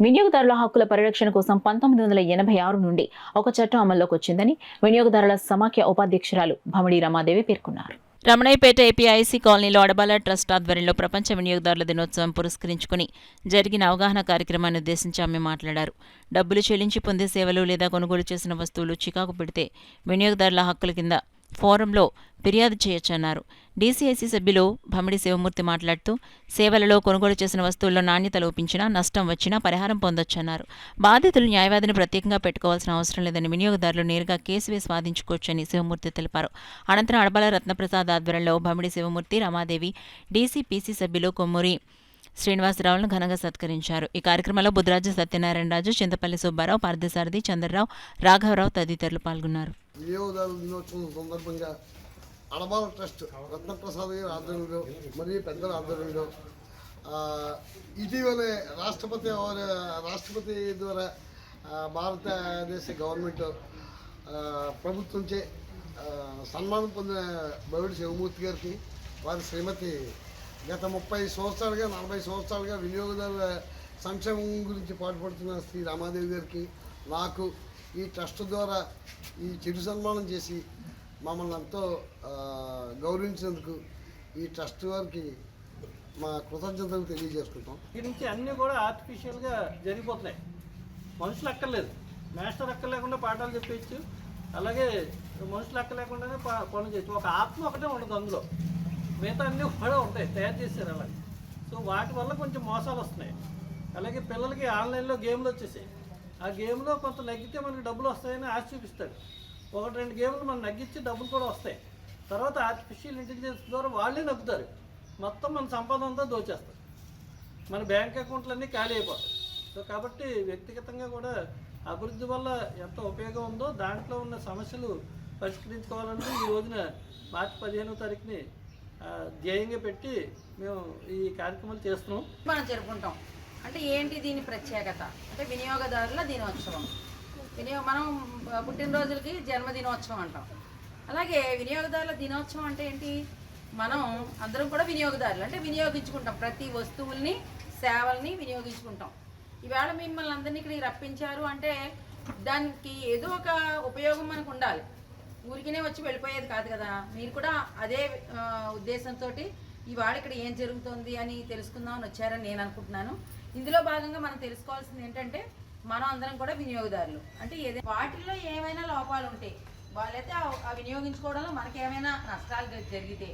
వినియోగదారుల హక్కుల పరిరక్షణ కోసం 1986 నుండి ఒక చట్టం అమల్లోకి వచ్చిందని వినియోగదారుల సమాఖ్య ఉపాధ్యక్షురాలు భమిడి రమాదేవి పేర్కొన్నారు. రమణయ్యపేట ఏపీఐసీ కాలనీలో అడబాల ట్రస్ట్ ఆధ్వర్యంలో ప్రపంచ వినియోగదారుల దినోత్సవం పురస్కరించుకుని జరిగిన అవగాహన కార్యక్రమాన్ని ఉద్దేశించి ఆమె మాట్లాడారు. డబ్బులు చెల్లించి పొందే సేవలు లేదా కొనుగోలు చేసిన వస్తువులు చికాకు పెడితే వినియోగదారుల హక్కుల కింద ఫోరంలో ఫిర్యాదు చేయొచ్చన్నారు. డీసీఐసీ సభ్యులు భమిడి శివమూర్తి మాట్లాడుతూ సేవలలో కొనుగోలు చేసిన వస్తువుల్లో నాణ్యత లోపించినా నష్టం వచ్చినా పరిహారం పొందొచ్చన్నారు. బాధితులు న్యాయవాదిని ప్రత్యేకంగా పెట్టుకోవాల్సిన అవసరం లేదని, వినియోగదారులు నేరుగా కేసు వేసి వాదించుకోవచ్చని శివమూర్తి తెలిపారు. అనంతరం అడబాల రత్నప్రసాద్ ఆధ్వర్యంలో భమిడి శివమూర్తి, రమాదేవి, డీసీపీసీ సభ్యులు కొమ్మూరి శ్రీనివాసరావులను ఘనంగా సత్కరించారు. ఈ కార్యక్రమంలో బుద్రాజు సత్యనారాయణరాజు, చింతపల్లి సుబ్బారావు, పార్థసారథి, చంద్రరావు, రాఘవరావు తదితరులు పాల్గొన్నారు. వినియోగదారుల దినోత్సవం సందర్భంగా అడబాల ట్రస్ట్ రత్నప్రసాద్ గారి ఆధ్వర్యంలో మరియు పెద్దల ఆధ్వర్యంలో ఇటీవలే రాష్ట్రపతి ద్వారా భారతదేశ గవర్నమెంట్ ప్రభుత్వంచే సన్మానం పొందిన భమిడి శివమూర్తి గారికి, వారి శ్రీమతి గత 30 సంవత్సరాలుగా 40 సంవత్సరాలుగా వినియోగదారుల సంక్షేమం గురించి పాటుపడుతున్న శ్రీ రమాదేవి గారికి, నాకు ఈ ట్రస్ట్ ద్వారా ఈ చిరు సన్మానం చేసి మమ్మల్ని ఎంతో గౌరవించినందుకు ఈ ట్రస్ట్ వారికి మా కృతజ్ఞతలు తెలియజేసుకుంటాం. దీని నుంచి అన్నీ కూడా ఆర్టిఫిషియల్గా జరిగిపోతున్నాయి. మనుషులు అక్కర్లేదు, మాస్టర్ అక్కర్ లేకుండా పాఠాలు చెప్పేయచ్చు, అలాగే మనుషులు అక్కర్ లేకుండానే పనులు చేయొచ్చు. ఒక ఆత్మ ఒకటే ఉండదు, అందులో మిగతా అన్నీ కూడా ఉంటాయి, తయారు చేశారు అలాగే. సో వాటి వల్ల కొంచెం మోసాలు వస్తున్నాయి. అలాగే పిల్లలకి ఆన్లైన్లో గేమ్లు వచ్చేసాయి. ఆ గేమ్లో కొంత నగ్గితే మనకి డబ్బులు వస్తాయని ఆశ చూపిస్తాడు. 1-2 గేమ్లు మనం నగ్గించి డబ్బులు కూడా వస్తాయి. తర్వాత ఆర్టిఫిషియల్ ఇంటెలిజెన్స్ ద్వారా వాళ్ళే నగ్గుతారు, మొత్తం మన సంపాదన అంతా దోచేస్తారు, మన బ్యాంక్ అకౌంట్లన్నీ ఖాళీ అయిపోతాయి. సో కాబట్టి వ్యక్తిగతంగా కూడా అభివృద్ధి వల్ల ఎంత ఉపయోగం ఉందో దాంట్లో ఉన్న సమస్యలు పరిష్కరించుకోవాలని ఈ రోజున మార్చి 15వ తారీఖుని ధ్యేయంగా పెట్టి మేము ఈ కార్యక్రమాలు చేస్తున్నాం. మనం జరుపుకుంటాం. అంటే ఏంటి దీని ప్రత్యేకత అంటే వినియోగదారుల దినోత్సవం. మనం పుట్టినరోజులకి జన్మదినోత్సవం అంటాం. అలాగే వినియోగదారుల దినోత్సవం అంటే ఏంటి, మనం అందరం కూడా వినియోగదారులు, అంటే వినియోగించుకుంటాం, ప్రతి వస్తువుల్ని సేవల్ని వినియోగించుకుంటాం. ఈవేళ మిమ్మల్ని అందరినీ ఇక్కడికి రప్పించారు అంటే దానికి ఏదో ఒక ఉపయోగం మనకు ఉండాలి. ఊరికినే వచ్చి వెళ్ళిపోయేది కాదు కదా. మీరు కూడా అదే ఉద్దేశంతో ఇవాళ ఇక్కడ ఏం జరుగుతుంది అని తెలుసుకుందామని వచ్చారని నేను అనుకుంటున్నాను. ఇందులో భాగంగా మనం తెలుసుకోవాల్సింది ఏంటంటే మనం అందరం కూడా వినియోగదారులు. అంటే వాటిల్లో ఏమైనా లోపాలు ఉంటే వాళ్ళైతే ఆ వినియోగించుకోవడంలో మనకేమైనా నష్టాలు జరిగితే